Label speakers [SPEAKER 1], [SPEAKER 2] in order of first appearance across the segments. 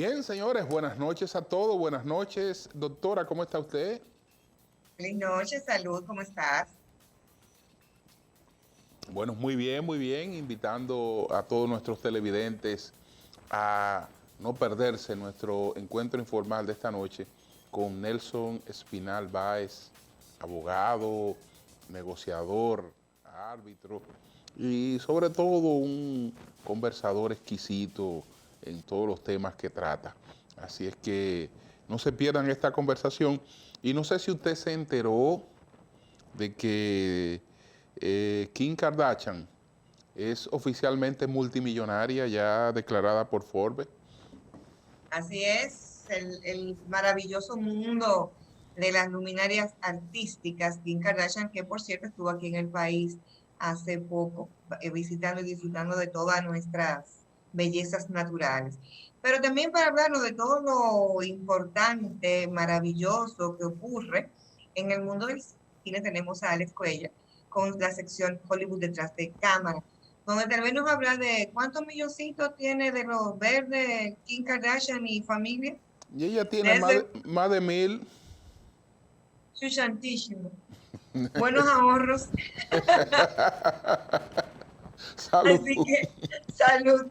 [SPEAKER 1] Bien, señores, buenas noches a todos. Buenas noches, doctora, ¿cómo está usted?
[SPEAKER 2] Feliz noche, salud, ¿cómo estás?
[SPEAKER 1] Bueno, muy bien, invitando a todos nuestros televidentes a no perderse nuestro encuentro informal de esta noche con Nelson Espinal Báez, abogado, negociador, árbitro y sobre todo un conversador exquisito en todos los temas que trata. Así es que no se pierdan esta conversación. Y no sé si usted se enteró de que Kim Kardashian es oficialmente multimillonaria, ya declarada por Forbes.
[SPEAKER 2] Así es, el maravilloso mundo de las luminarias artísticas, Kim Kardashian, que por cierto estuvo aquí en el país hace poco, visitando y disfrutando de todas nuestras bellezas naturales. Pero también para hablarnos de todo lo importante, maravilloso que ocurre en el mundo del cine, tenemos a Alex Cuellar con la sección Hollywood detrás de cámara, donde tal vez nos habla de cuántos milloncitos tiene de los verdes Kim Kardashian y familia.
[SPEAKER 1] Y ella tiene
[SPEAKER 2] Desde
[SPEAKER 1] más de 1.000.
[SPEAKER 2] chuchantísimo. Buenos ahorros.
[SPEAKER 1] Salud.
[SPEAKER 2] Así que, salud.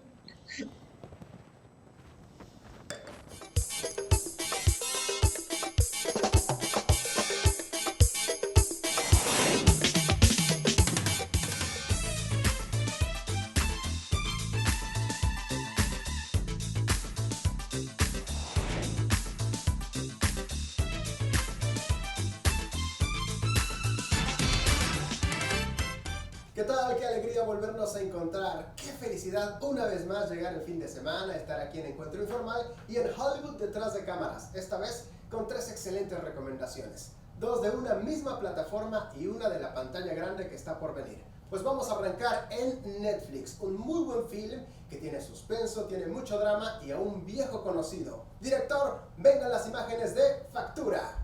[SPEAKER 3] ¿Qué tal? Qué alegría volvernos a encontrar. Qué felicidad una vez más llegar el fin de semana, estar aquí en Encuentro Informal y en Hollywood detrás de cámaras. Esta vez con 3 excelentes recomendaciones. 2 de una misma plataforma y una de la pantalla grande que está por venir. Pues vamos a arrancar en Netflix. Un muy buen film que tiene suspenso, tiene mucho drama y a un viejo conocido. Director, vengan las imágenes de Factura.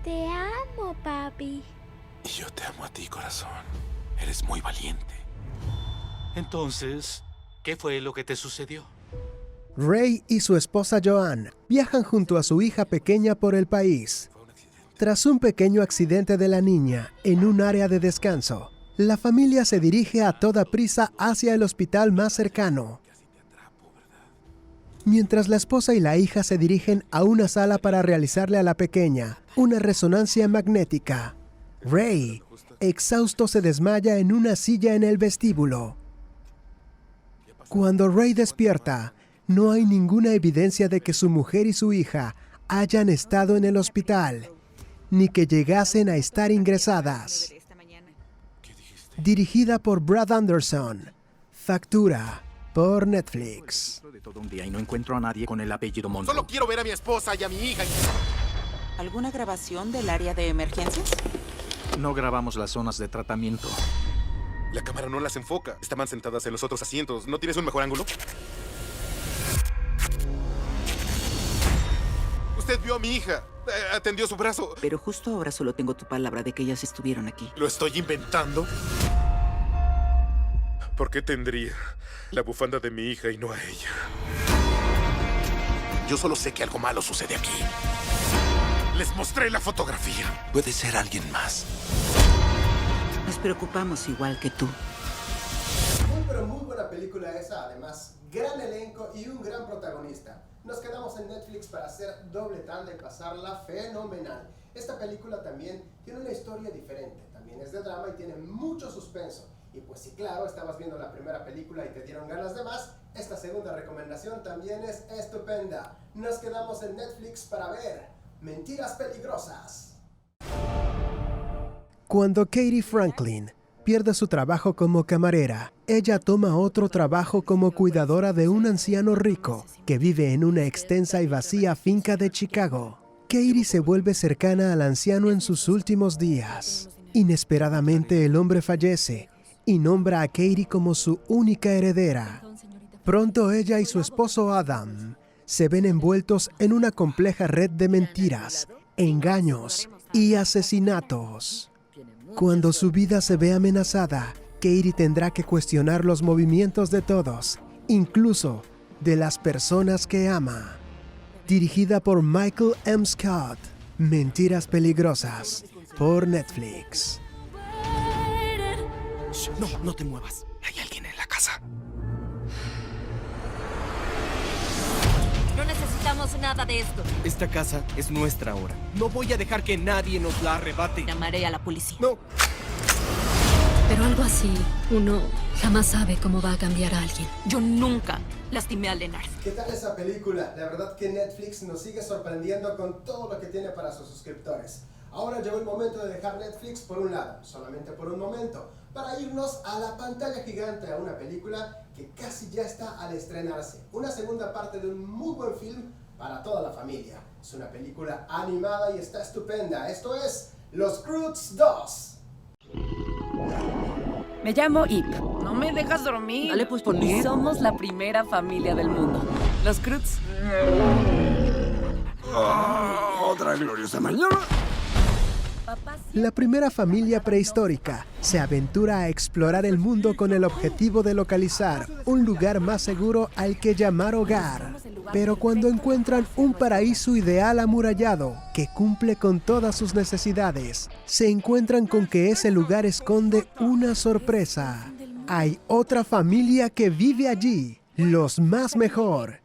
[SPEAKER 4] Te amo, papi.
[SPEAKER 5] Y yo te amo a ti, corazón. Eres muy valiente. Entonces, ¿qué fue lo que te sucedió?
[SPEAKER 6] Ray y su esposa Joanne viajan junto a su hija pequeña por el país. Tras un pequeño accidente de la niña en un área de descanso, la familia se dirige a toda prisa hacia el hospital más cercano. Mientras la esposa y la hija se dirigen a una sala para realizarle a la pequeña una resonancia magnética, Ray, exhausto, se desmaya en una silla en el vestíbulo. Cuando Ray despierta, no hay ninguna evidencia de que su mujer y su hija hayan estado en el hospital, ni que llegasen a estar ingresadas. Dirigida por Brad Anderson, Factura por Netflix.
[SPEAKER 7] De todo un día y no encuentro a nadie con el apellido Monroe.
[SPEAKER 5] Solo quiero ver a mi esposa y a mi hija.
[SPEAKER 8] ¿Alguna grabación del área de emergencias?
[SPEAKER 7] No grabamos las zonas de tratamiento.
[SPEAKER 5] La cámara no las enfoca. Estaban sentadas en los otros asientos. ¿No tienes un mejor ángulo? Usted vio a mi hija. Atendió su brazo.
[SPEAKER 8] Pero justo ahora solo tengo tu palabra de que ellas estuvieron aquí.
[SPEAKER 5] ¿Lo estoy inventando? ¿Por qué tendría la bufanda de mi hija y no a ella? Yo solo sé que algo malo sucede aquí. Les mostré la fotografía. Puede ser alguien más.
[SPEAKER 8] Nos preocupamos igual que tú.
[SPEAKER 3] Muy pero muy buena película esa, además gran elenco y un gran protagonista. Nos quedamos en Netflix para hacer doble tanda y pasarla fenomenal. Esta película también tiene una historia diferente, también es de drama y tiene mucho suspenso. Y pues sí, claro, estabas viendo la primera película y te dieron ganas de más, esta segunda recomendación también es estupenda. Nos quedamos en Netflix para ver Mentiras Peligrosas.
[SPEAKER 6] Cuando Katie Franklin pierde su trabajo como camarera, ella toma otro trabajo como cuidadora de un anciano rico que vive en una extensa y vacía finca de Chicago. Katie se vuelve cercana al anciano en sus últimos días. Inesperadamente el hombre fallece y nombra a Katie como su única heredera. Pronto ella y su esposo Adam se ven envueltos en una compleja red de mentiras, engaños y asesinatos. Cuando su vida se ve amenazada, Katie tendrá que cuestionar los movimientos de todos, incluso de las personas que ama. dirigida por Michael M. Scott. Mentiras peligrosas, por Netflix.
[SPEAKER 5] Shh, no te muevas. Hay alguien en la casa.
[SPEAKER 9] No necesitamos nada de esto.
[SPEAKER 10] Esta casa es nuestra ahora. No voy a dejar que nadie nos la arrebate.
[SPEAKER 9] Llamaré a la policía.
[SPEAKER 10] No.
[SPEAKER 11] Pero algo así, uno jamás sabe cómo va a cambiar a alguien.
[SPEAKER 9] Yo nunca lastimé a Leonard.
[SPEAKER 3] ¿Qué tal esa película? La verdad que Netflix nos sigue sorprendiendo con todo lo que tiene para sus suscriptores. Ahora llegó el momento de dejar Netflix por un lado, solamente por un momento, para irnos a la pantalla gigante a una película que casi ya está al estrenarse. Una segunda parte de un muy buen film para toda la familia. Es una película animada y está estupenda. Esto es Los Croods 2.
[SPEAKER 12] Me llamo Ip.
[SPEAKER 8] No me dejas dormir.
[SPEAKER 12] Dale, pues poner. Y somos la primera familia del mundo. Los Croods.
[SPEAKER 5] Otra gloriosa mañana.
[SPEAKER 6] La primera familia prehistórica se aventura a explorar el mundo con el objetivo de localizar un lugar más seguro al que llamar hogar. Pero cuando encuentran un paraíso ideal amurallado que cumple con todas sus necesidades, se encuentran con que ese lugar esconde una sorpresa. Hay otra familia que vive allí, los Más Mejor.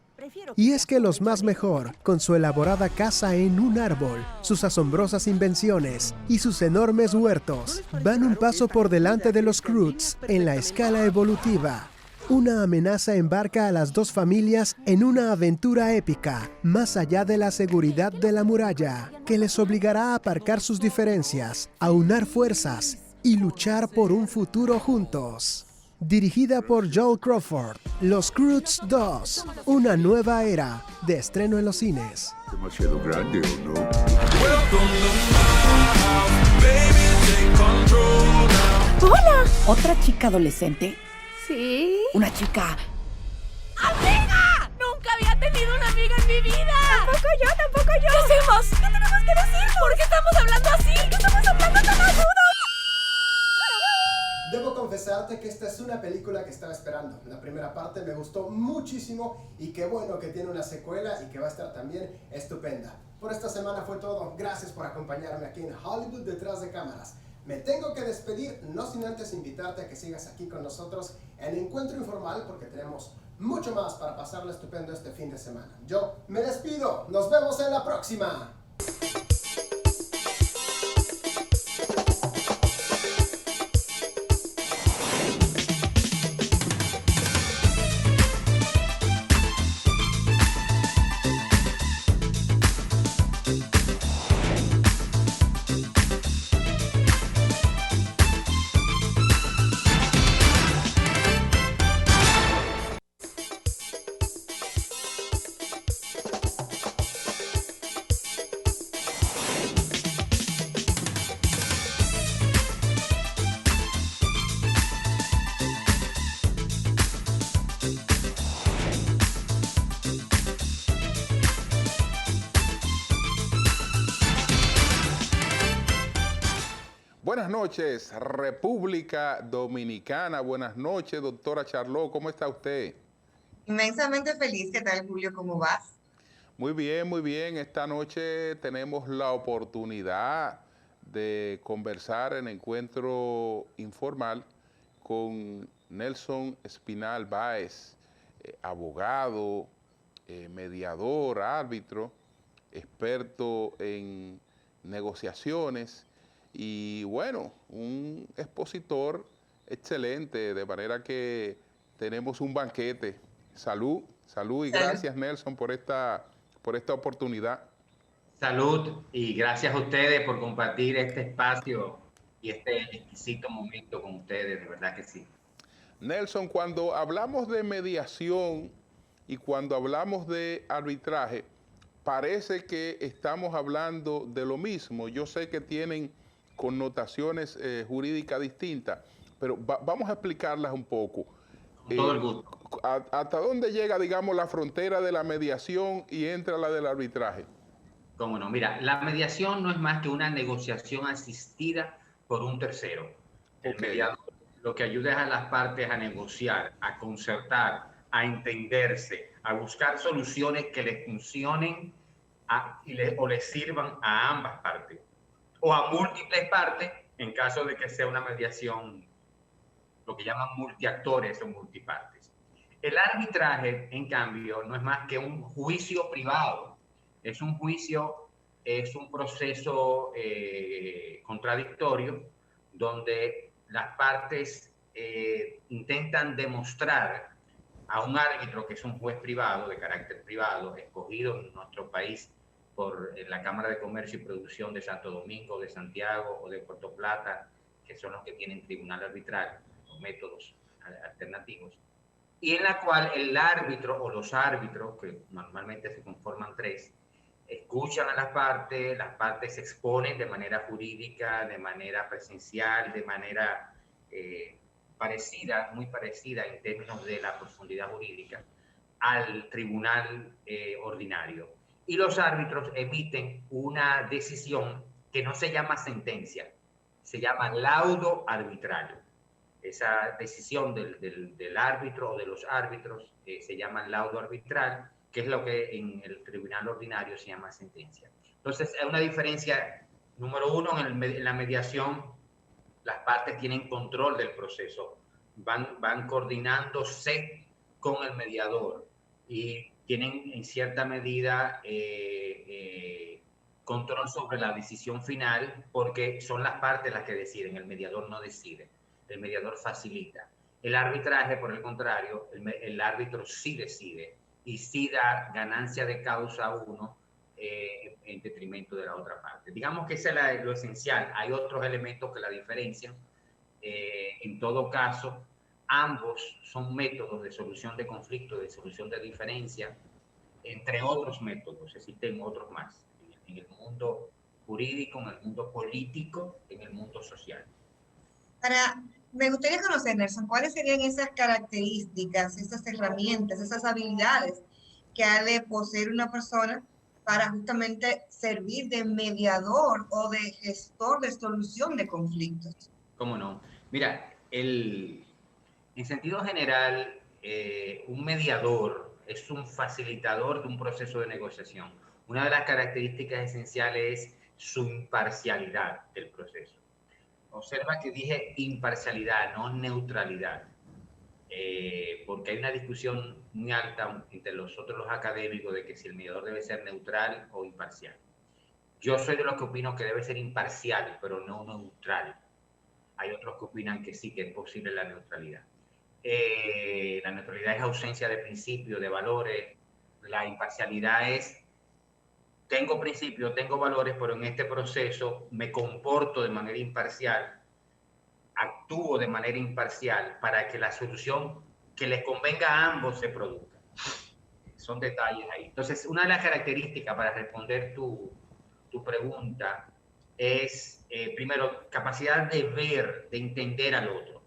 [SPEAKER 6] Y es que los Más Mejor, con su elaborada casa en un árbol, sus asombrosas invenciones y sus enormes huertos, van un paso por delante de los Croods en la escala evolutiva. Una amenaza embarca a las dos familias en una aventura épica, más allá de la seguridad de la muralla, que les obligará a aparcar sus diferencias, aunar fuerzas y luchar por un futuro juntos. Dirigida por Joel Crawford, Los Croods 2, una nueva era, de estreno en los cines.
[SPEAKER 5] Demasiado grande, ¿o no?
[SPEAKER 12] ¡Hola! ¿Otra chica adolescente?
[SPEAKER 11] Sí.
[SPEAKER 12] Una chica...
[SPEAKER 9] ¡Amiga! ¡Nunca había tenido una amiga en mi vida!
[SPEAKER 11] Tampoco yo.
[SPEAKER 9] ¿Qué hacemos? ¿Qué tenemos que decir? ¿Por qué estamos hablando así? ¿Qué estamos hablando tan agudo?
[SPEAKER 3] Debo confesarte que esta es una película que estaba esperando. La primera parte me gustó muchísimo y qué bueno que tiene una secuela y que va a estar también estupenda. Por esta semana fue todo. Gracias por acompañarme aquí en Hollywood Detrás de Cámaras. Me tengo que despedir, no sin antes invitarte a que sigas aquí con nosotros en Encuentro Informal porque tenemos mucho más para pasarlo estupendo este fin de semana. Yo me despido. Nos vemos en la próxima.
[SPEAKER 1] Buenas noches, República Dominicana. Buenas noches, doctora Charlot. ¿Cómo está usted?
[SPEAKER 2] Inmensamente feliz. ¿Qué tal, Julio? ¿Cómo vas?
[SPEAKER 1] Muy bien, muy bien. Esta noche tenemos la oportunidad de conversar en Encuentro Informal con Nelson Espinal Báez, abogado, mediador, árbitro, experto en negociaciones y bueno, un expositor excelente, de manera que tenemos un banquete. Salud, salud y gracias Nelson por esta oportunidad.
[SPEAKER 13] Salud y gracias a ustedes por compartir este espacio y este exquisito momento con ustedes, de verdad que sí.
[SPEAKER 1] Nelson, cuando hablamos de mediación y cuando hablamos de arbitraje, parece que estamos hablando de lo mismo. Yo sé que tienen connotaciones jurídicas distintas, pero vamos a explicarlas un poco.
[SPEAKER 13] Con todo el gusto.
[SPEAKER 1] ¿Hasta dónde llega, digamos, la frontera de la mediación y entra la del arbitraje?
[SPEAKER 13] Cómo no, mira, la mediación no es más que una negociación asistida por un tercero. El mediador lo que ayuda es a las partes a negociar, a concertar, a entenderse, a buscar soluciones que les funcionen o les sirvan a ambas partes, o a múltiples partes, en caso de que sea una mediación, lo que llaman multiactores o multipartes. El arbitraje, en cambio, no es más que un juicio privado. Es un juicio, es un proceso contradictorio donde las partes intentan demostrar a un árbitro, que es un juez privado, de carácter privado, escogido en nuestro país por la Cámara de Comercio y Producción de Santo Domingo, de Santiago o de Puerto Plata, que son los que tienen tribunal arbitral, o métodos alternativos, y en la cual el árbitro o los árbitros, que normalmente se conforman 3, escuchan a las partes se exponen de manera jurídica, de manera presencial, de manera parecida, muy parecida en términos de la profundidad jurídica, al tribunal ordinario. Y los árbitros emiten una decisión que no se llama sentencia, se llama laudo arbitral. Esa decisión del árbitro o de los árbitros se llama laudo arbitral, que es lo que en el tribunal ordinario se llama sentencia. Entonces, hay una diferencia, número uno, en la mediación, las partes tienen control del proceso, van coordinándose con el mediador y tienen en cierta medida control sobre la decisión final, porque son las partes las que deciden, el mediador no decide, el mediador facilita. El arbitraje, por el contrario, el árbitro sí decide y sí da ganancia de causa a uno en detrimento de la otra parte. Digamos que ese es lo esencial. Hay otros elementos que la diferencian. En todo caso, ambos son métodos de solución de conflictos, de solución de diferencias, entre otros métodos. Existen otros más en el mundo jurídico, en el mundo político, en el mundo social.
[SPEAKER 2] Me gustaría conocer, Nelson, ¿cuáles serían esas características, esas herramientas, esas habilidades que ha de poseer una persona para justamente servir de mediador o de gestor de solución de conflictos?
[SPEAKER 13] ¿Cómo no? Mira, en sentido general, un mediador es un facilitador de un proceso de negociación. Una de las características esenciales es su imparcialidad del proceso. Observa que dije imparcialidad, no neutralidad, porque hay una discusión muy alta entre los académicos de que si el mediador debe ser neutral o imparcial. Yo soy de los que opino que debe ser imparcial, pero no neutral. Hay otros que opinan que sí, que es posible la neutralidad. La neutralidad es ausencia de principios, de valores. La imparcialidad es, tengo principios, tengo valores, pero en este proceso me comporto de manera imparcial, actúo de manera imparcial para que la solución que les convenga a ambos se produzca. Son detalles ahí. Entonces, una de las características para responder tu pregunta es, primero, capacidad de ver, de entender al otro.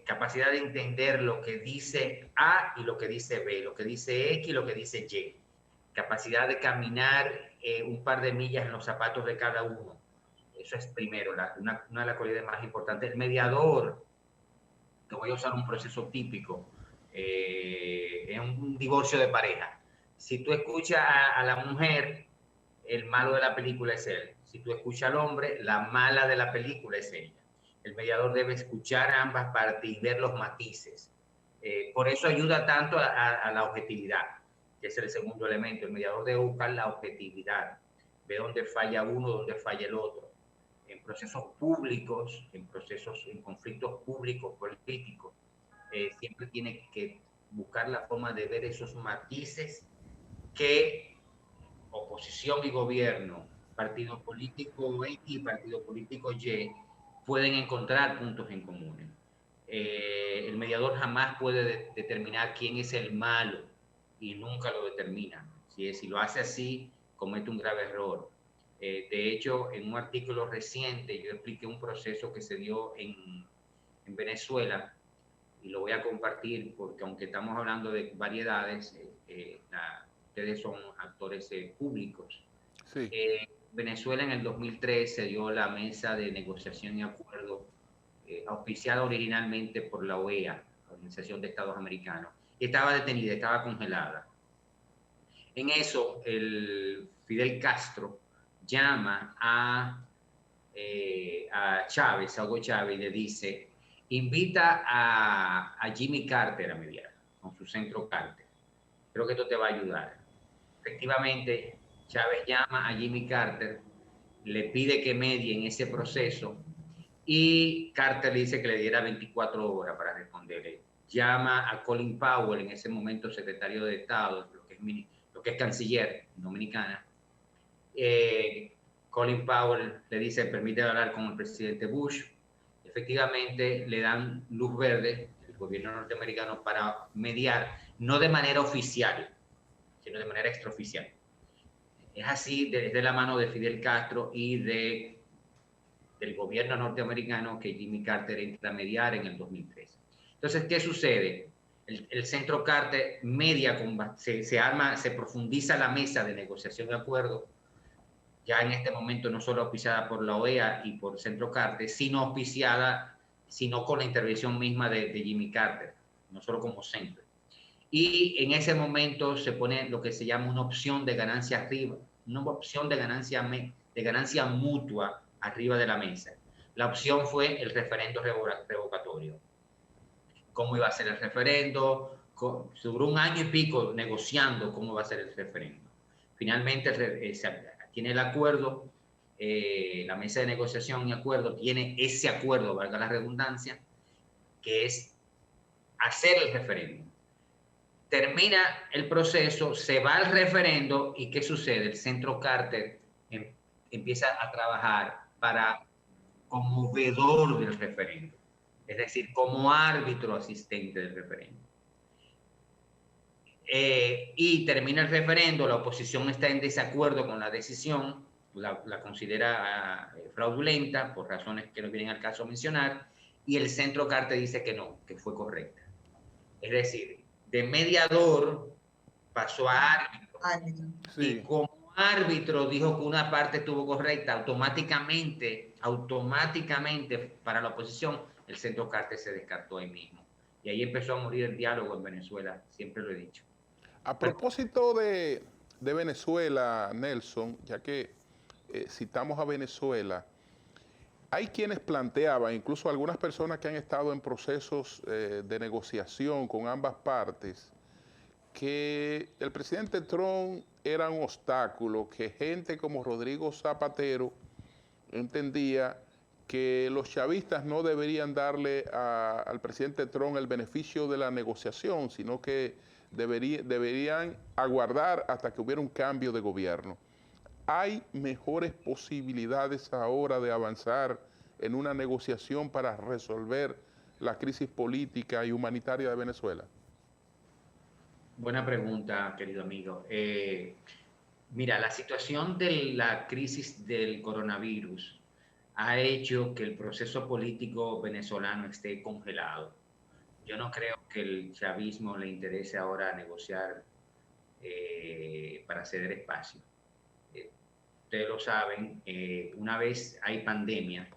[SPEAKER 13] Capacidad de entender lo que dice A y lo que dice B, lo que dice X y lo que dice Y. Capacidad de caminar un par de millas en los zapatos de cada uno. Eso es primero, una de las cualidades más importantes. El mediador, que voy a usar un proceso típico, es un divorcio de pareja. Si tú escuchas a la mujer, el malo de la película es él. Si tú escuchas al hombre, la mala de la película es ella. El mediador debe escuchar a ambas partes y ver los matices. Por eso ayuda tanto a la objetividad, que es el segundo elemento. El mediador debe buscar la objetividad, ver dónde falla uno, dónde falla el otro. En procesos públicos, en conflictos públicos, políticos, siempre tiene que buscar la forma de ver esos matices que oposición y gobierno, partido político X y partido político Y, pueden encontrar puntos en común. El mediador jamás puede determinar quién es el malo y nunca lo determina. Si lo hace así, comete un grave error. De hecho, en un artículo reciente yo expliqué un proceso que se dio en Venezuela y lo voy a compartir porque aunque estamos hablando de variedades, ustedes son actores públicos.
[SPEAKER 1] Sí.
[SPEAKER 13] Venezuela en el 2003 se dio la mesa de negociación y acuerdo auspiciada originalmente por la OEA, Organización de Estados Americanos. Y estaba detenida, estaba congelada. En eso, el Fidel Castro llama a Chávez, a Hugo Chávez, y le dice, invita a Jimmy Carter a mediar con su centro Carter. Creo que esto te va a ayudar. Efectivamente, Chávez llama a Jimmy Carter, le pide que medie en ese proceso y Carter le dice que le diera 24 horas para responderle. Llama a Colin Powell, en ese momento secretario de Estado, lo que es canciller dominicana. Colin Powell le dice, permite hablar con el presidente Bush. Efectivamente, le dan luz verde el gobierno norteamericano para mediar, no de manera oficial, sino de manera extraoficial. Es así, desde la mano de Fidel Castro y del gobierno norteamericano, que Jimmy Carter entra a mediar en el 2003. Entonces, ¿qué sucede? El centro Carter media, se profundiza la mesa de negociación de acuerdo, ya en este momento no solo auspiciada por la OEA y por Centro Carter, sino con la intervención misma de Jimmy Carter, no solo como centro. Y en ese momento se pone lo que se llama una opción de ganancia arriba, una opción de ganancia mutua arriba de la mesa. La opción fue el referendo revocatorio. ¿Cómo iba a ser el referendo? Se duró 1 año y pico negociando cómo va a ser el referendo. Finalmente tiene el acuerdo, la mesa de negociación y acuerdo tiene ese acuerdo, valga la redundancia, que es hacer el referendo. Termina el proceso, se va al referendo y ¿qué sucede? El centro Carter empieza a trabajar como veedor del referendo, es decir, como árbitro asistente del referendo. Y termina el referendo, la oposición está en desacuerdo con la decisión, la considera fraudulenta por razones que no vienen al caso mencionar, y el centro Carter dice que no, que fue correcta. Es decir, de mediador pasó a árbitro. Sí. Y como árbitro dijo que una parte estuvo correcta, automáticamente para la oposición, el centro Carter se descartó ahí mismo. Y ahí empezó a morir el diálogo en Venezuela, siempre lo he dicho.
[SPEAKER 1] A propósito de Venezuela, Nelson, ya que citamos a Venezuela, hay quienes planteaban, incluso algunas personas que han estado en procesos de negociación con ambas partes, que el presidente Trump era un obstáculo, que gente como Rodrigo Zapatero entendía que los chavistas no deberían darle al presidente Trump el beneficio de la negociación, sino que deberían aguardar hasta que hubiera un cambio de gobierno. ¿Hay mejores posibilidades ahora de avanzar en una negociación para resolver la crisis política y humanitaria de Venezuela?
[SPEAKER 13] Buena pregunta, querido amigo. Mira, la situación de la crisis del coronavirus ha hecho que el proceso político venezolano esté congelado. Yo no creo que el chavismo le interese ahora negociar para ceder espacio. Ustedes lo saben, una vez hay pandemia,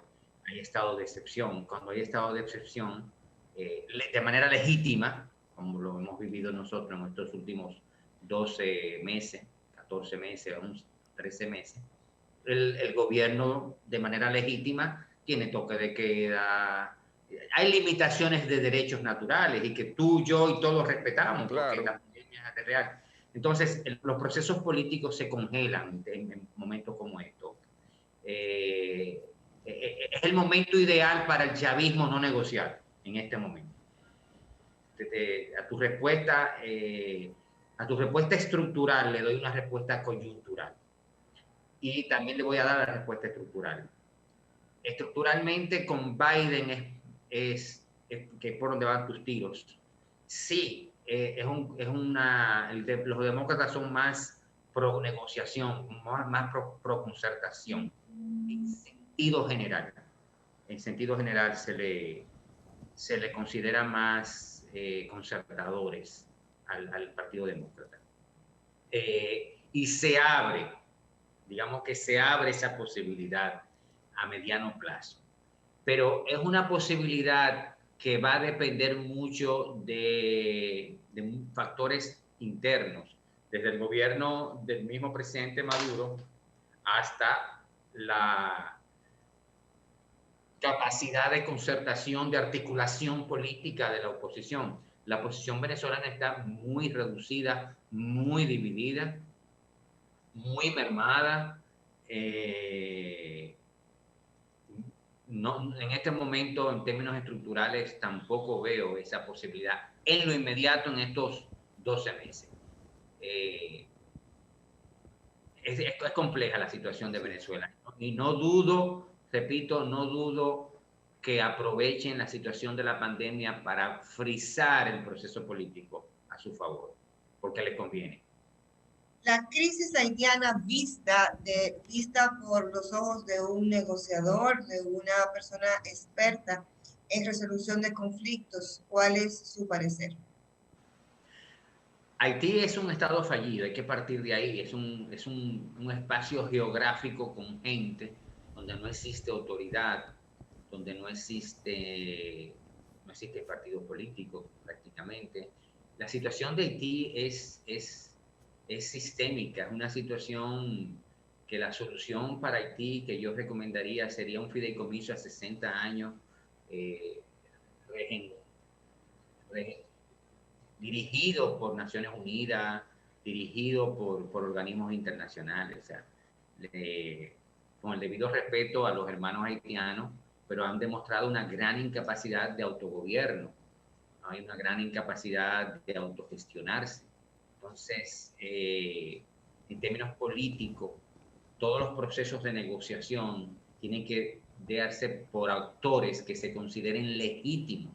[SPEAKER 13] hay estado de excepción. Cuando hay estado de excepción, de manera legítima, como lo hemos vivido nosotros en estos últimos 12 meses, 14 meses, 13 meses, el gobierno de manera legítima tiene toque de queda. Hay limitaciones de derechos naturales y que tú, yo y todos respetamos, claro, porque la pandemia es real. Entonces, los procesos políticos se congelan en momentos como estos. Es el momento ideal para el chavismo no negociar en este momento. A tu respuesta estructural le doy una respuesta coyuntural. Y también le voy a dar la respuesta estructural. Estructuralmente, con Biden es que por donde van tus tiros. Sí, los demócratas son más pro negociación, más pro concertación. En sentido general. En sentido general se le considera más concertadores al Partido Demócrata. Y se abre, digamos que se abre esa posibilidad a mediano plazo. Pero es una posibilidad que va a depender mucho de factores internos, desde el gobierno del mismo presidente Maduro hasta la capacidad de concertación, de articulación política de la oposición. La oposición venezolana está muy reducida, muy dividida, muy mermada. No, en este momento, en términos estructurales, tampoco veo esa posibilidad en lo inmediato en estos 12 meses. Es compleja la situación de Venezuela. Y no dudo, repito, no dudo que aprovechen la situación de la pandemia para frizar el proceso político a su favor, porque les conviene.
[SPEAKER 2] La crisis haitiana vista por los ojos de un negociador, de una persona experta en resolución de conflictos, ¿cuál es su parecer?
[SPEAKER 13] Haití es un estado fallido, hay que partir de ahí. Es un espacio geográfico con gente donde no existe autoridad, donde no existe partido político prácticamente. La situación de Haití es sistémica, es una situación que la solución para Haití que yo recomendaría sería un fideicomiso a 60 años dirigido por Naciones Unidas, dirigido por organismos internacionales, o sea, con el debido respeto a los hermanos haitianos, pero han demostrado una gran incapacidad de autogobierno, hay una gran incapacidad de autogestionarse. Entonces, en términos políticos, todos los procesos de negociación tienen que darse por actores que se consideren legítimos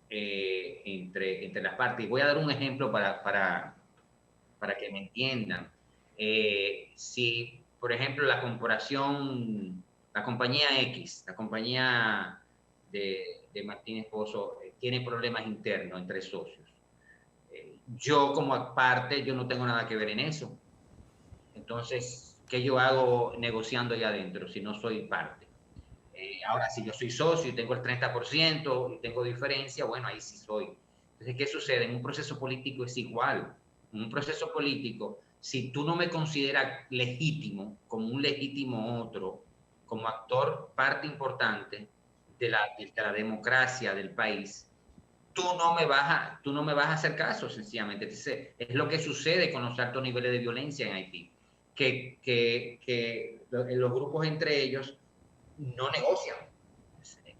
[SPEAKER 13] entre las partes. Y voy a dar un ejemplo para que me entiendan. Si, por ejemplo, la compañía X, la compañía de Martínez Pozo, tiene problemas internos entre socios. Yo como parte, yo no tengo nada que ver en eso. Entonces, ¿qué yo hago negociando allá adentro si no soy parte? Ahora, si yo soy socio y tengo el 30% y tengo diferencia, bueno, ahí sí soy. Entonces, ¿qué sucede? En un proceso político es igual. En un proceso político, si tú no me consideras legítimo, como un legítimo otro, como actor, parte importante de la democracia del país, tú no me vas a hacer caso, sencillamente. Entonces, es lo que sucede con los altos niveles de violencia en Haití, que los grupos entre ellos no negocian,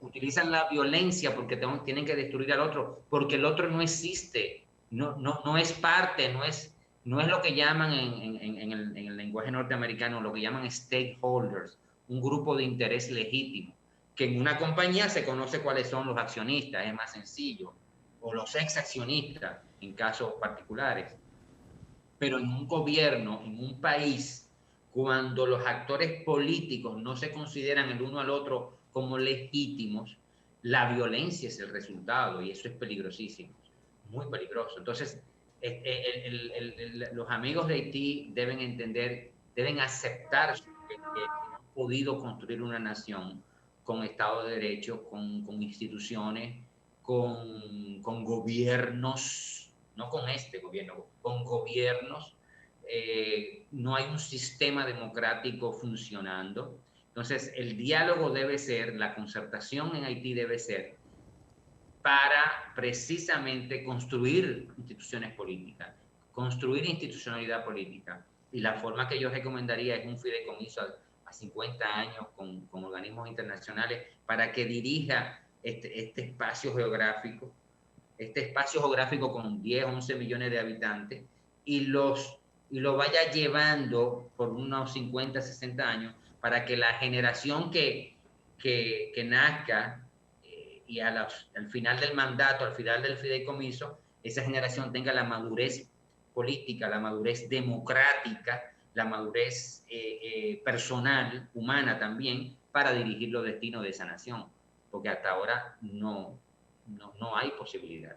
[SPEAKER 13] utilizan la violencia porque tienen que destruir al otro, porque el otro no existe, no es parte, no es lo que llaman en el lenguaje norteamericano, lo que llaman stakeholders, un grupo de interés legítimo, que en una compañía se conoce cuáles son los accionistas, es más sencillo, o los ex accionistas en casos particulares. Pero en un gobierno, en un país, cuando los actores políticos no se consideran el uno al otro como legítimos, la violencia es el resultado y eso es peligrosísimo, muy peligroso. Entonces, los amigos de Haití deben entender, deben aceptar que han podido construir una nación con Estado de Derecho, con instituciones, con gobiernos, no con este gobierno, con gobiernos. No hay un sistema democrático funcionando. Entonces, el diálogo debe ser, la concertación en Haití debe ser para precisamente construir instituciones políticas, construir institucionalidad política. Y la forma que yo recomendaría es un fideicomiso a 50 años con organismos internacionales para que dirija este espacio geográfico con 10, 11 millones de habitantes y lo vaya llevando por unos 50, 60 años para que la generación que nazca y al final del mandato, al final del fideicomiso, esa generación tenga la madurez política, la madurez democrática, la madurez personal, humana también, para dirigir los destinos de esa nación, porque hasta ahora no hay posibilidad.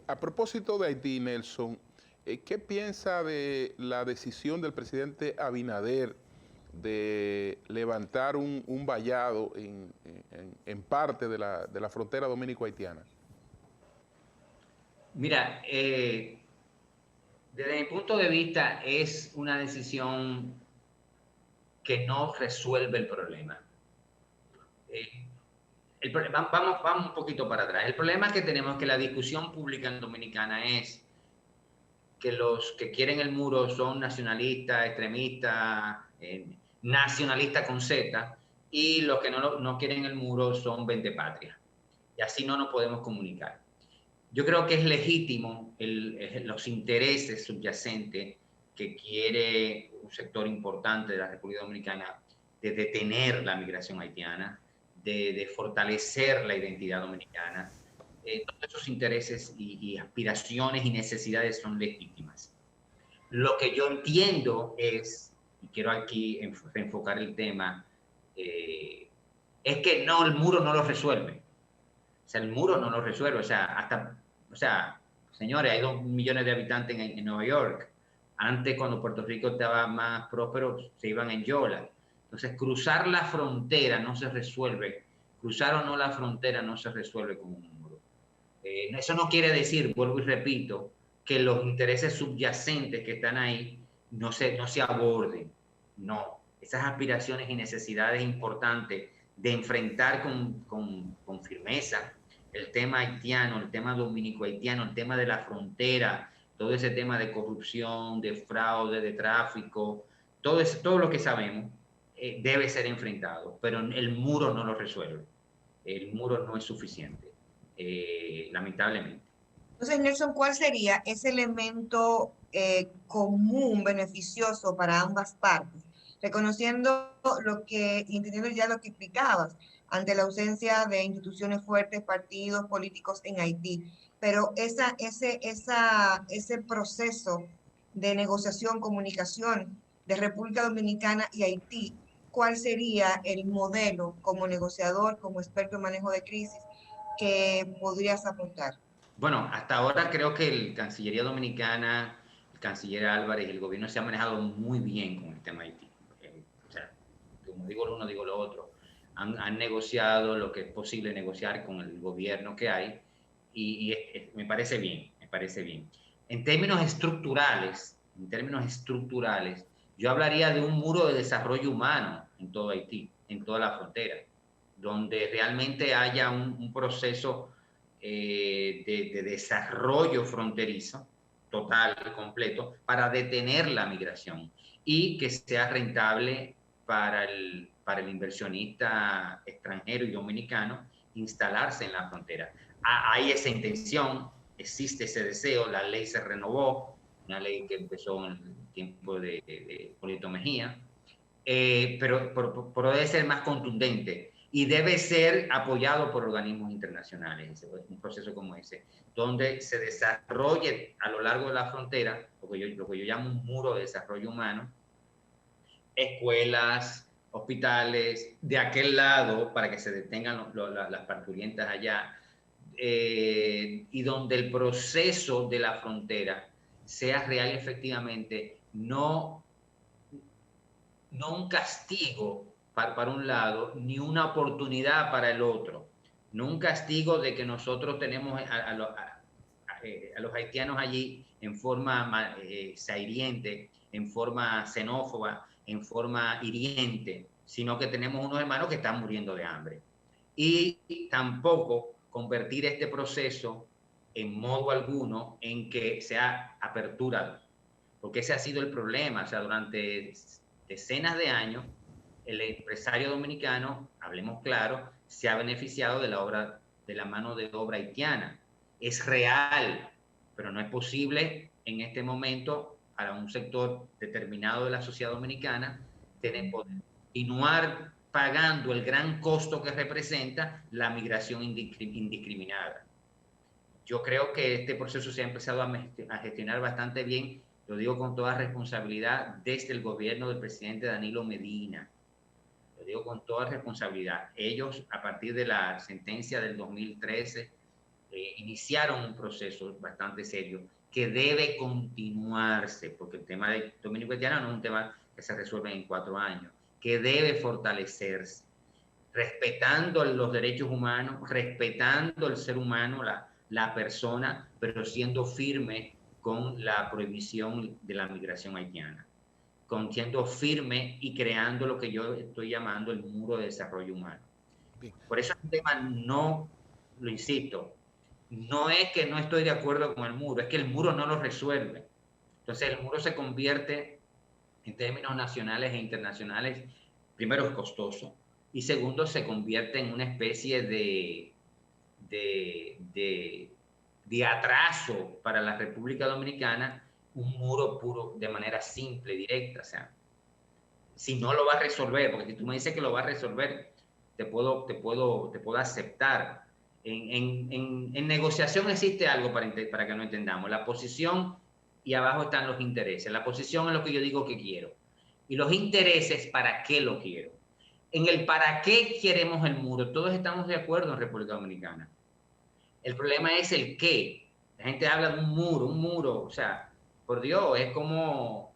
[SPEAKER 1] A propósito de Haití, Nelson, ¿qué piensa de la decisión del presidente Abinader de levantar un vallado en parte de la frontera dominico-haitiana?
[SPEAKER 13] Mira, desde mi punto de vista es una decisión que no resuelve el problema. Vamos un poquito para atrás. El problema que tenemos es que la discusión pública en Dominicana es que los que quieren el muro son nacionalistas, extremistas, nacionalistas con Z, y los que no quieren el muro son vendepatrias. Y así no nos podemos comunicar. Yo creo que es legítimo los intereses subyacentes que quiere un sector importante de la República Dominicana de detener la migración haitiana, de fortalecer la identidad dominicana. Todos esos intereses y aspiraciones y necesidades son legítimas. Lo que yo entiendo es, y quiero aquí enfocar el tema, es que no, el muro no lo resuelve. O sea, el muro no lo resuelve. O sea, señores, hay 2 millones de habitantes en Nueva York. Antes, cuando Puerto Rico estaba más próspero, se iban en yola. Entonces, cruzar la frontera no se resuelve. Cruzar o no la frontera no se resuelve con un muro. Eso no quiere decir, vuelvo y repito, que los intereses subyacentes que están ahí no se aborden. No. Esas aspiraciones y necesidades importantes de enfrentar con firmeza el tema haitiano, el tema dominico-haitiano, el tema de la frontera, todo ese tema de corrupción, de fraude, de tráfico, todo lo que sabemos debe ser enfrentado, pero el muro no lo resuelve. El muro no es suficiente, lamentablemente.
[SPEAKER 2] Entonces, Nelson, ¿cuál sería ese elemento común, beneficioso para ambas partes? Reconociendo y entendiendo ya lo que explicabas, ante la ausencia de instituciones fuertes, partidos políticos en Haití. Pero ese proceso de negociación, comunicación de República Dominicana y Haití, ¿cuál sería el modelo como negociador, como experto en manejo de crisis que podrías aportar?
[SPEAKER 13] Bueno, hasta ahora creo que la Cancillería Dominicana, el canciller Álvarez y el gobierno se han manejado muy bien con el tema Haití. O sea, como digo lo uno, digo lo otro. Han negociado lo que es posible negociar con el gobierno que hay y me parece bien, me parece bien. En términos estructurales, yo hablaría de un muro de desarrollo humano en todo Haití, en toda la frontera, donde realmente haya un proceso de desarrollo fronterizo total, completo, para detener la migración y que sea rentable para el inversionista extranjero y dominicano instalarse en la frontera. Hay esa intención, existe ese deseo, la ley se renovó, una ley que empezó en el tiempo de Hipólito Mejía, pero debe ser más contundente y debe ser apoyado por organismos internacionales, un proceso como ese, donde se desarrolle a lo largo de la frontera lo que yo llamo un muro de desarrollo humano, escuelas, hospitales, de aquel lado, para que se detengan las parturientas allá, y donde el proceso de la frontera sea real y efectivamente no un castigo para un lado, ni una oportunidad para el otro, no un castigo de que nosotros tenemos a los haitianos allí en forma sahiriente, en forma xenófoba, en forma hiriente, sino que tenemos unos hermanos que están muriendo de hambre. Y tampoco convertir este proceso en modo alguno en que sea apertura, porque ese ha sido el problema. O sea, durante decenas de años, el empresario dominicano, hablemos claro, se ha beneficiado de la mano de obra haitiana. Es real, pero no es posible en este momento para un sector determinado de la sociedad dominicana continuar pagando el gran costo que representa la migración indiscriminada. Yo creo que este proceso se ha empezado a gestionar bastante bien, lo digo con toda responsabilidad, desde el gobierno del presidente Danilo Medina. Lo digo con toda responsabilidad. Ellos, a partir de la sentencia del 2013, iniciaron un proceso bastante serio que debe continuarse, porque el tema de dominico-haitiano no es un tema que se resuelve en 4 años, que debe fortalecerse, respetando los derechos humanos, respetando el ser humano, la persona, pero siendo firme con la prohibición de la migración haitiana, siendo firme y creando lo que yo estoy llamando el muro de desarrollo humano. Bien. Por eso el tema no, lo insisto, no es que no estoy de acuerdo con el muro, es que el muro no lo resuelve. Entonces el muro se convierte, en términos nacionales e internacionales, primero es costoso y segundo se convierte en una especie de atraso para la República Dominicana, un muro puro de manera simple, directa. O sea, si no lo va a resolver, porque si tú me dices que lo va a resolver, te puedo aceptar. En negociación existe algo para que no entendamos. La posición y abajo están los intereses. La posición es lo que yo digo que quiero. Y los intereses, ¿para qué lo quiero? En el para qué queremos el muro, todos estamos de acuerdo en República Dominicana. El problema es el qué. La gente habla de un muro. O sea, por Dios, es como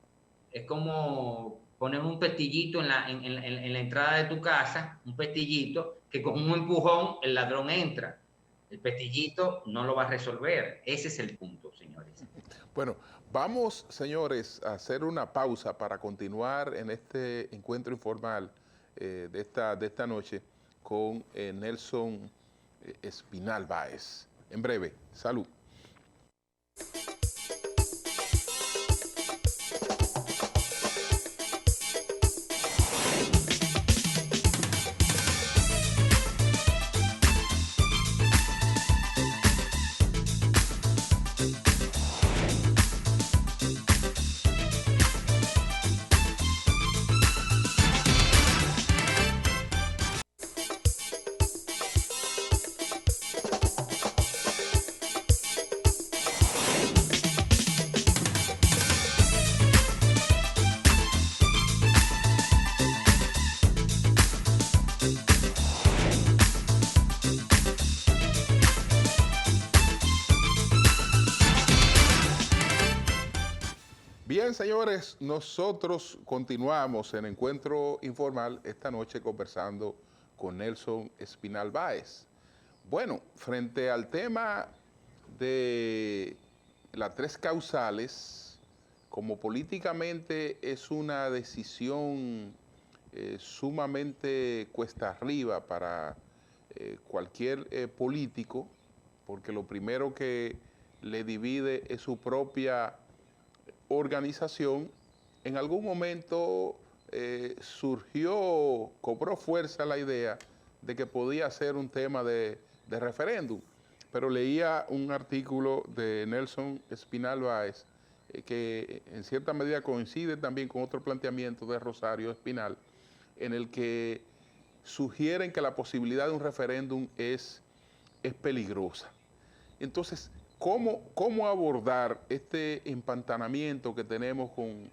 [SPEAKER 13] poner un pestillito en la entrada de tu casa, un pestillito que con un empujón el ladrón entra. El pestillito no lo va a resolver. Ese es el punto, señores.
[SPEAKER 1] Bueno, vamos, señores, a hacer una pausa para continuar en este encuentro informal de esta noche con Nelson Espinal Báez. En breve, salud. Bien, señores, nosotros continuamos en Encuentro Informal esta noche conversando con Nelson Espinal Báez. Bueno, frente al tema de las 3 causales, como políticamente es una decisión sumamente cuesta arriba para cualquier político, porque lo primero que le divide es su propia organización, en algún momento cobró fuerza la idea de que podía ser un tema de referéndum, pero leía un artículo de Nelson Espinal Báez que en cierta medida coincide también con otro planteamiento de Rosario Espinal, en el que sugieren que la posibilidad de un referéndum es peligrosa. Entonces, ¿Cómo abordar este empantanamiento que tenemos con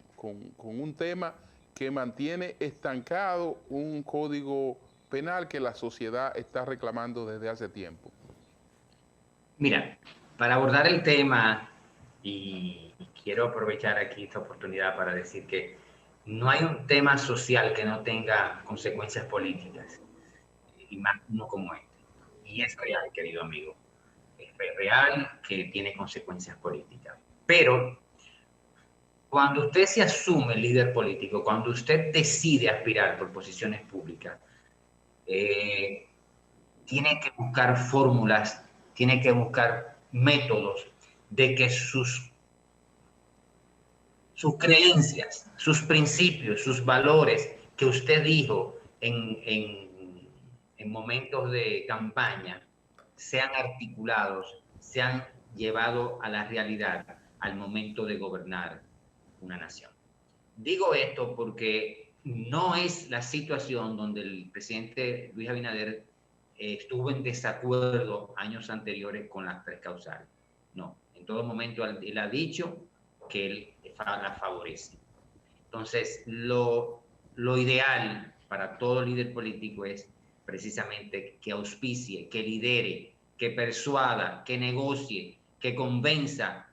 [SPEAKER 1] un tema que mantiene estancado un código penal que la sociedad está reclamando desde hace tiempo?
[SPEAKER 13] Mira, para abordar el tema, y quiero aprovechar aquí esta oportunidad para decir que no hay un tema social que no tenga consecuencias políticas, y más uno como este. Y es real, querido amigo. Es real que tiene consecuencias políticas. Pero cuando usted se asume líder político, cuando usted decide aspirar por posiciones públicas, tiene que buscar fórmulas, tiene que buscar métodos de que sus creencias, sus principios, sus valores que usted dijo en momentos de campaña sean articulados, sean llevados a la realidad al momento de gobernar una nación. Digo esto porque no es la situación donde el presidente Luis Abinader estuvo en desacuerdo años anteriores con las 3 causales. No, en todo momento él ha dicho que él la favorece. Entonces, lo ideal para todo líder político es precisamente que auspicie, que lidere, que persuada, que negocie, que convenza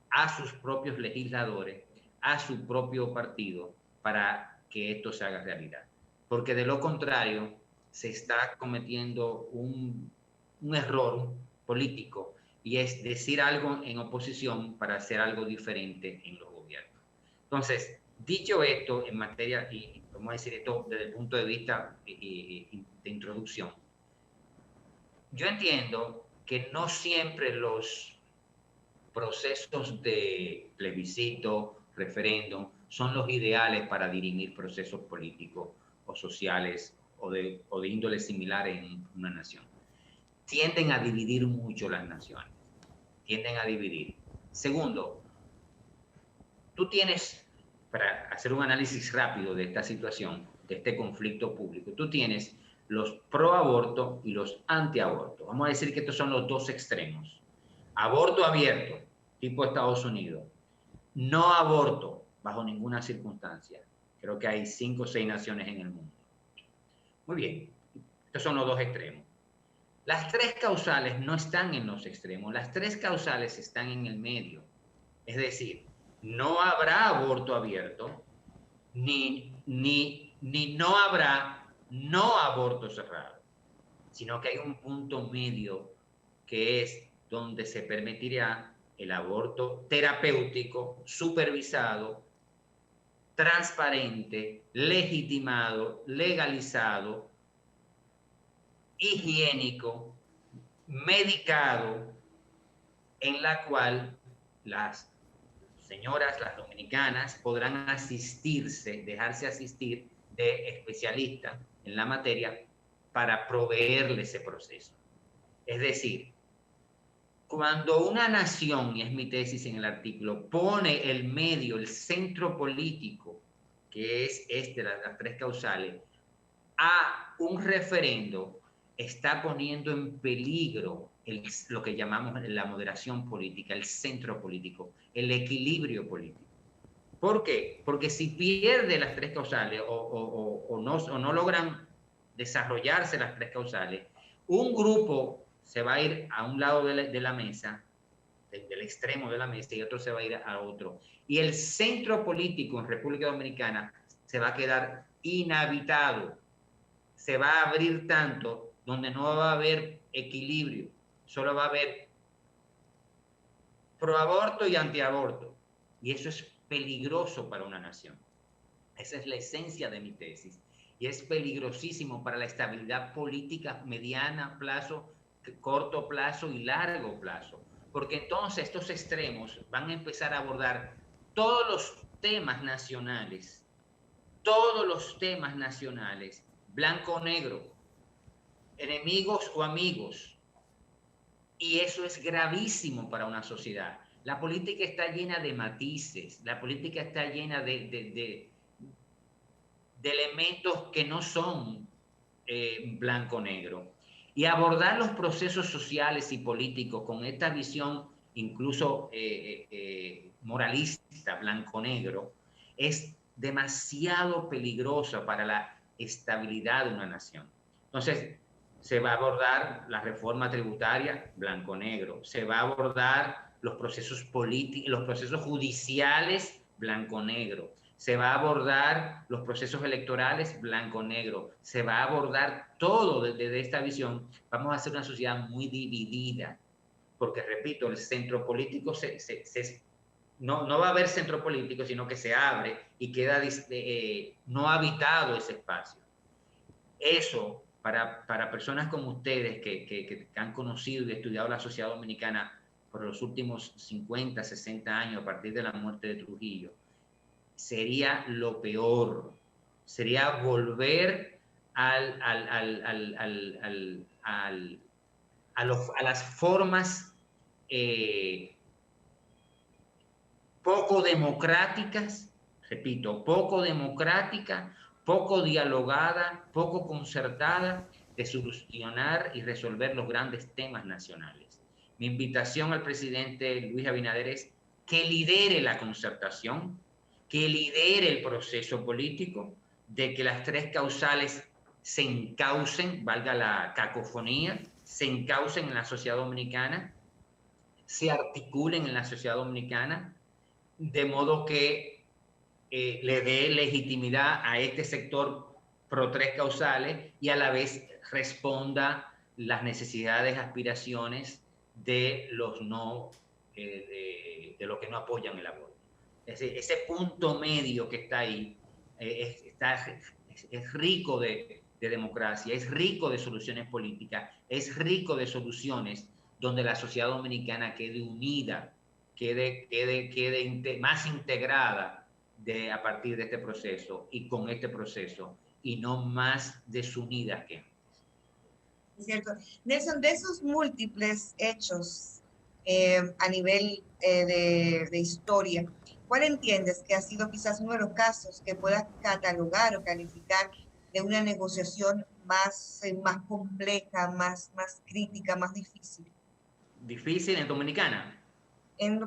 [SPEAKER 13] a sus propios legisladores, a su propio partido, para que esto se haga realidad. Porque de lo contrario, se está cometiendo un error político y es decir algo en oposición para hacer algo diferente en los gobiernos. Entonces, dicho esto, en materia, y vamos a decir esto desde el punto de vista de introducción, yo entiendo que no siempre los procesos de plebiscito, referéndum, son los ideales para dirimir procesos políticos o sociales o de índole similar en una nación. Tienden a dividir mucho las naciones, tienden a dividir. Segundo, tú tienes, para hacer un análisis rápido de esta situación, de este conflicto público, tú tienes los pro aborto y los anti aborto. Vamos a decir que estos son los dos extremos. Aborto abierto, tipo Estados Unidos. No aborto, bajo ninguna circunstancia. Creo que hay 5 o 6 naciones en el mundo. Muy bien, estos son los dos extremos. Las 3 causales no están en los extremos, las 3 causales están en el medio. Es decir, no habrá aborto abierto, ni no habrá no aborto cerrado, sino que hay un punto medio que es donde se permitirá el aborto terapéutico, supervisado, transparente, legitimado, legalizado, higiénico, medicado, en la cual las señoras, las dominicanas, podrán dejarse asistir de especialistas en la materia para proveerle ese proceso. Es decir, cuando una nación, y es mi tesis en el artículo, pone el medio, el centro político, que es las 3 causales, a un referendo, está poniendo en peligro lo que llamamos la moderación política, el centro político, el equilibrio político. ¿Por qué? Porque si pierde las 3 causales o no logran desarrollarse las 3 causales, un grupo se va a ir a un lado de la mesa, del extremo de la mesa, y otro se va a ir a otro. Y el centro político en República Dominicana se va a quedar inhabitado. Se va a abrir tanto donde no va a haber equilibrio. Solo va a haber proaborto y antiaborto. Y eso es peligroso para una nación. Esa es la esencia de mi tesis. Y es peligrosísimo para la estabilidad política mediana plazo, corto plazo y largo plazo. Porque entonces estos extremos van a empezar a abordar todos los temas nacionales, blanco o negro, enemigos o amigos. Y eso es gravísimo para una sociedad. La política está llena de matices, la política está llena de elementos que no son blanco-negro. Y abordar los procesos sociales y políticos con esta visión incluso moralista, blanco-negro, es demasiado peligroso para la estabilidad de una nación. Entonces, se va a abordar la reforma tributaria, blanco-negro. Se va a abordar los procesos políticos, los procesos judiciales, blanco-negro. Se va a abordar los procesos electorales, blanco-negro. Se va a abordar todo desde esta visión. Vamos a hacer una sociedad muy dividida, porque, repito, el centro político no va a haber centro político, sino que se abre y queda no habitado ese espacio. Eso, para personas como ustedes que han conocido y estudiado la sociedad dominicana por los últimos 50, 60 años, a partir de la muerte de Trujillo, sería lo peor. Sería volver a las formas poco democráticas, repito, poco democrática, poco dialogada, poco concertada de solucionar y resolver los grandes temas nacionales. Mi invitación al presidente Luis Abinader es que lidere la concertación, que lidere el proceso político, de que las 3 causales se encaucen, valga la cacofonía, se encaucen en la sociedad dominicana, se articulen en la sociedad dominicana, de modo que le dé legitimidad a este sector pro 3 causales y a la vez responda las necesidades, aspiraciones de los de los que no apoyan el aborto. Ese punto medio que está ahí es rico de democracia, es rico de soluciones políticas, es rico de soluciones donde la sociedad dominicana quede unida, quede más integrada a partir de este proceso y con este proceso, y no más desunida que antes.
[SPEAKER 2] Es cierto. Nelson, de esos múltiples hechos a nivel de historia, ¿cuál entiendes que ha sido quizás uno de los casos que puedas catalogar o calificar de una negociación más compleja, más crítica, más difícil?
[SPEAKER 13] ¿Difícil en Dominicana?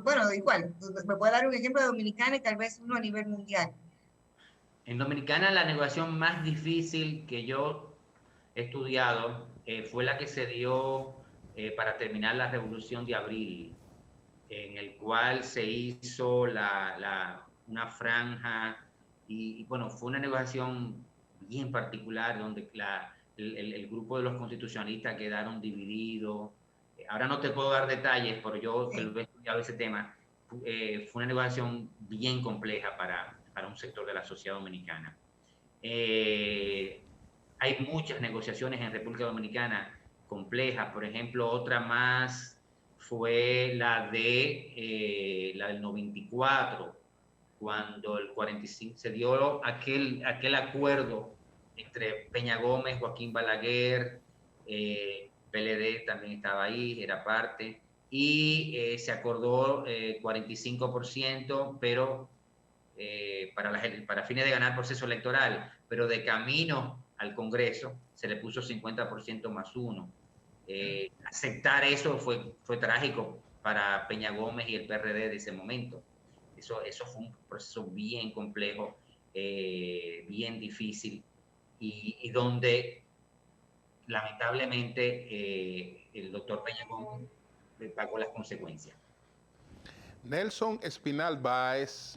[SPEAKER 2] Bueno, igual, me puede dar un ejemplo de Dominicana y tal vez uno a nivel mundial.
[SPEAKER 13] En Dominicana la negociación más difícil que yo he estudiado fue la que se dio para terminar la Revolución de Abril, en el cual se hizo una franja y bueno, fue una negociación bien particular donde el grupo de los constitucionalistas quedaron divididos. Ahora no te puedo dar detalles, pero yo que lo he estudiado ese tema, fue una negociación bien compleja para un sector de la sociedad dominicana. Hay muchas negociaciones en República Dominicana complejas. Por ejemplo, otra más fue la del 94, cuando el 45 se dio aquel acuerdo entre Peña Gómez, Joaquín Balaguer, PLD también estaba ahí, era parte, y se acordó 45%, pero para fines de ganar proceso electoral, pero de camino al Congreso se le puso 50% más 1. Aceptar eso fue trágico para Peña Gómez y el PRD de ese momento. Eso fue un proceso bien complejo, bien difícil, y donde lamentablemente el doctor Peña Gómez pagó las consecuencias.
[SPEAKER 1] Nelson Espinal Báez,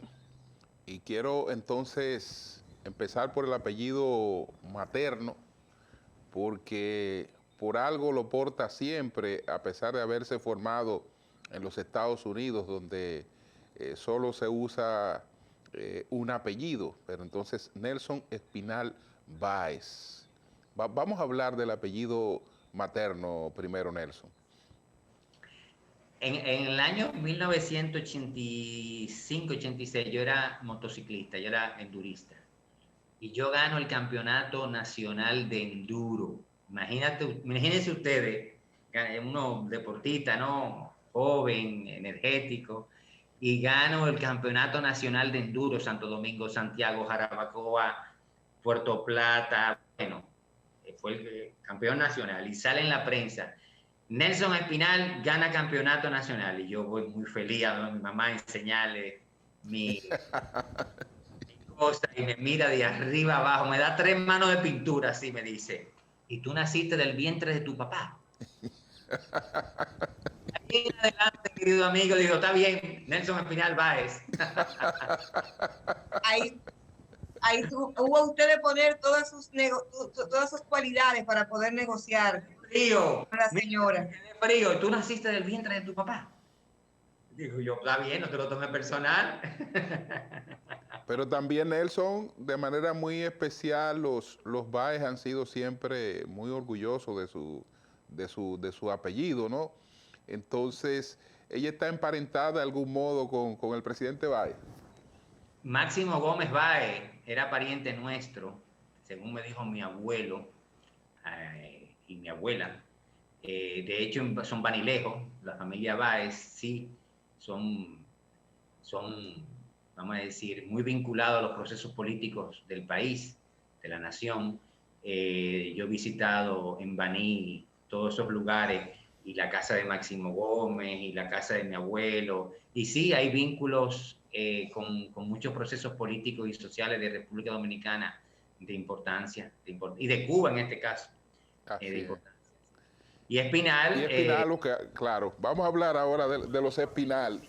[SPEAKER 1] y quiero entonces empezar por el apellido materno, porque por algo lo porta siempre, a pesar de haberse formado en los Estados Unidos, donde solo se usa un apellido, pero entonces Nelson Espinal Báez. Vamos a hablar del apellido materno primero, Nelson.
[SPEAKER 13] En el año 1985-86 yo era motociclista, yo era endurista. Y yo gano el campeonato nacional de enduro. Imagínense ustedes, uno deportista, ¿no? Joven, energético, y gano el campeonato nacional de enduro, Santo Domingo, Santiago, Jarabacoa, Puerto Plata, bueno, fue el campeón nacional, y sale en la prensa: Nelson Espinal gana campeonato nacional, y yo voy muy feliz a mi mamá a enseñarle mi cosa, y me mira de arriba abajo, me da 3 manos de pintura, así me dice: ¿y tú naciste del vientre de tu papá? Ahí en adelante, querido amigo, digo, está bien, Nelson Espinal Báez.
[SPEAKER 2] Ahí hubo usted de poner todas sus cualidades para poder negociar
[SPEAKER 13] frío
[SPEAKER 2] con la señora.
[SPEAKER 13] Frío, ¿tú naciste del vientre de tu papá? Digo yo, está bien, no te lo tomes personal.
[SPEAKER 1] Pero también, Nelson, de manera muy especial, los Báez han sido siempre muy orgullosos de su apellido, ¿no? Entonces, ¿ella está emparentada de algún modo con el presidente Báez?
[SPEAKER 13] Máximo Gómez Báez era pariente nuestro, según me dijo mi abuelo y mi abuela. De hecho, son vanilejos, la familia Báez, sí, son, vamos a decir, muy vinculados a los procesos políticos del país, de la nación. Yo he visitado en Baní todos esos lugares, y la casa de Máximo Gómez, y la casa de mi abuelo, y sí, hay vínculos con muchos procesos políticos y sociales de República Dominicana de importancia, y de Cuba en este caso, de importancia. Y Espinal...
[SPEAKER 1] claro, vamos a hablar ahora de los Espinal.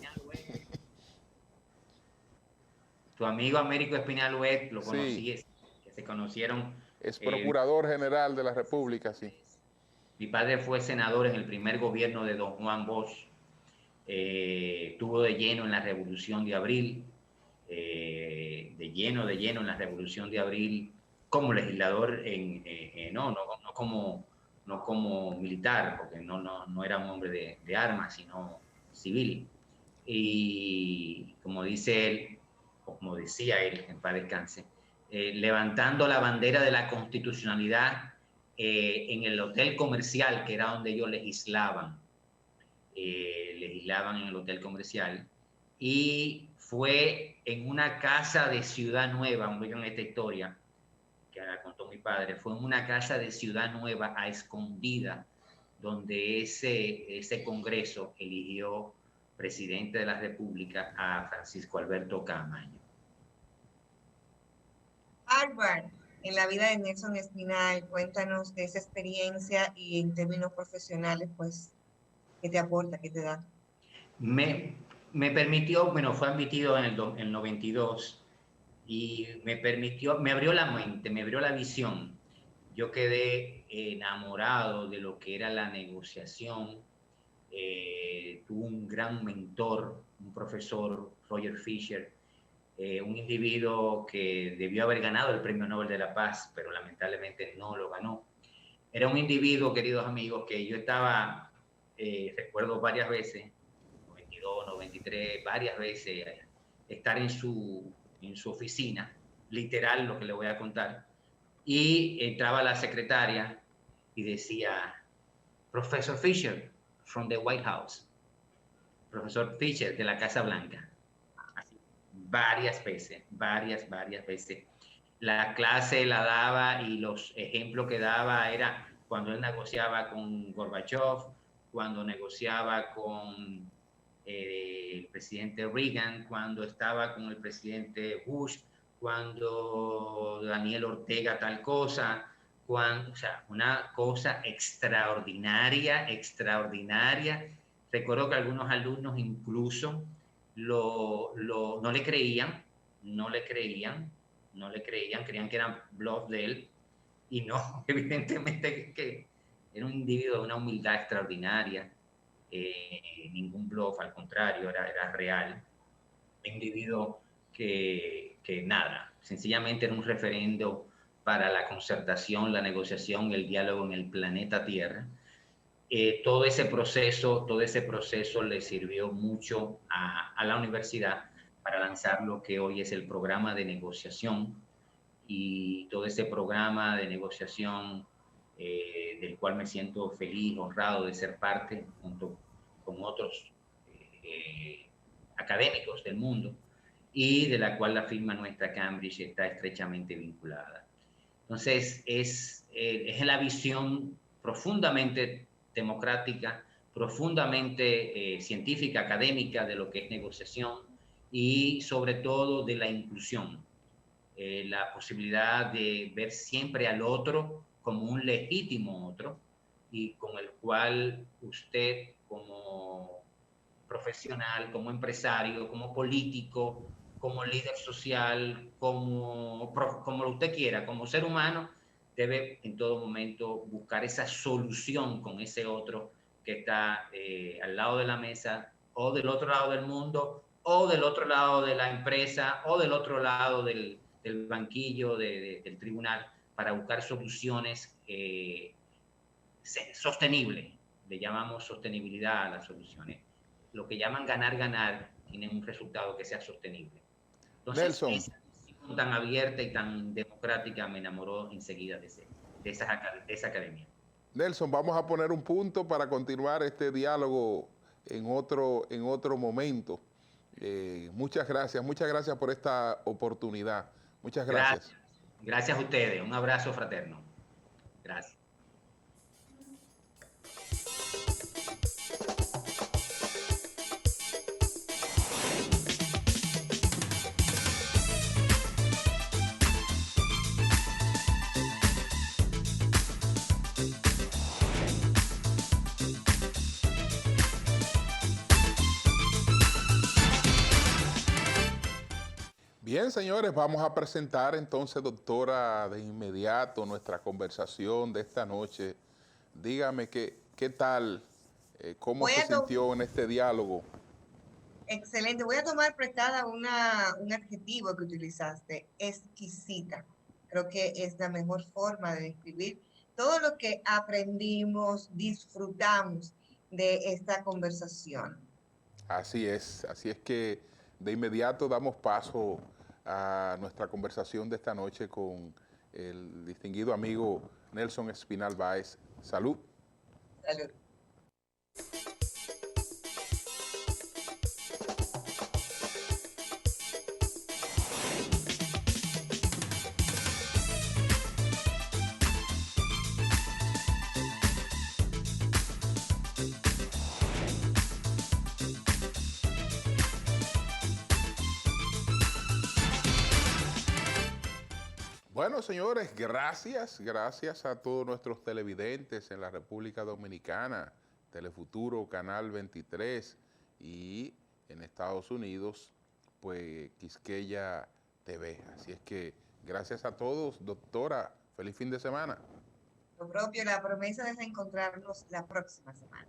[SPEAKER 13] Tu amigo Américo Espinal Huet, lo conocí, sí, que se conocieron.
[SPEAKER 1] Es procurador general de la República, sí.
[SPEAKER 13] Mi padre fue senador en el primer gobierno de don Juan Bosch. Estuvo de lleno en la Revolución de Abril, de lleno en la Revolución de Abril como legislador, no como militar, porque no era un hombre de armas, sino civil. Y como dice él, o como decía él, en paz descanse, levantando la bandera de la constitucionalidad en el hotel comercial, que era donde ellos legislaban en el hotel comercial, y fue en una casa de Ciudad Nueva, oigan esta historia, que la contó mi padre, fue en una casa de Ciudad Nueva a escondida, donde ese congreso eligió presidente de la República a Francisco Alberto Caamaño.
[SPEAKER 2] Harvard, en la vida de Nelson Espinal, cuéntanos de esa experiencia y en términos profesionales, pues, ¿qué te aporta, qué te da?
[SPEAKER 13] Me permitió, bueno, fue admitido en el 92 y me abrió la mente, me abrió la visión. Yo quedé enamorado de lo que era la negociación. Tuve un gran mentor, un profesor, Roger Fisher, un individuo que debió haber ganado el Premio Nobel de la Paz, pero lamentablemente no lo ganó. Era un individuo, queridos amigos, que yo estaba, recuerdo varias veces, 92, 93, varias veces, estar en su oficina, literal lo que le voy a contar, y entraba la secretaria y decía, Professor Fisher, from the White House. Profesor Fisher, de la Casa Blanca. Así, varias veces. La clase la daba y los ejemplos que daba era cuando él negociaba con Gorbachev, cuando negociaba con el presidente Reagan, cuando estaba con el presidente Bush, cuando Daniel Ortega tal cosa, o sea, una cosa extraordinaria. Recuerdo que algunos alumnos incluso no le creían, creían que eran bluff de él, y no, evidentemente que era un individuo de una humildad extraordinaria, ningún bluff, al contrario, era real. Un individuo que nada, sencillamente era un referendo para la concertación, la negociación, el diálogo en el planeta Tierra. Todo ese proceso le sirvió mucho a la universidad para lanzar lo que hoy es el programa de negociación, y todo ese programa de negociación del cual me siento feliz, honrado de ser parte junto con otros académicos del mundo, y de la cual la firma nuestra Cambridge está estrechamente vinculada. Entonces, es la visión profundamente democrática, profundamente científica, académica de lo que es negociación, y sobre todo de la inclusión, la posibilidad de ver siempre al otro como un legítimo otro, y con el cual usted como profesional, como empresario, como político, como líder social, como lo usted quiera, como ser humano, debe en todo momento buscar esa solución con ese otro que está al lado de la mesa, o del otro lado del mundo, o del otro lado de la empresa, o del otro lado del banquillo del tribunal, para buscar soluciones sostenibles. Le llamamos sostenibilidad a las soluciones. Lo que llaman ganar, tienen un resultado que sea sostenible. Entonces,
[SPEAKER 1] Nelson,
[SPEAKER 13] esa visión tan abierta y tan democrática me enamoró enseguida de esa academia.
[SPEAKER 1] Nelson, vamos a poner un punto para continuar este diálogo en otro momento. Muchas gracias por esta oportunidad. Muchas gracias.
[SPEAKER 13] Gracias a ustedes. Un abrazo fraterno. Gracias.
[SPEAKER 1] Bien, señores, vamos a presentar entonces, doctora, de inmediato nuestra conversación de esta noche dígame qué tal, cómo
[SPEAKER 2] Voy
[SPEAKER 1] se
[SPEAKER 2] a to-
[SPEAKER 1] sintió en este diálogo.
[SPEAKER 2] Excelente. Voy a tomar prestada un adjetivo que utilizaste, exquisita. Creo que es la mejor forma de describir todo lo que aprendimos, disfrutamos de esta conversación.
[SPEAKER 1] Así es que de inmediato damos paso a nuestra conversación de esta noche con el distinguido amigo Nelson Espinal Báez. Salud.
[SPEAKER 2] Salud.
[SPEAKER 1] Bueno, señores, gracias a todos nuestros televidentes en la República Dominicana, Telefuturo, Canal 23 y en Estados Unidos, pues Quisqueya TV. Así es que gracias a todos, doctora, feliz fin de semana.
[SPEAKER 2] Lo propio, la promesa de encontrarnos la próxima semana.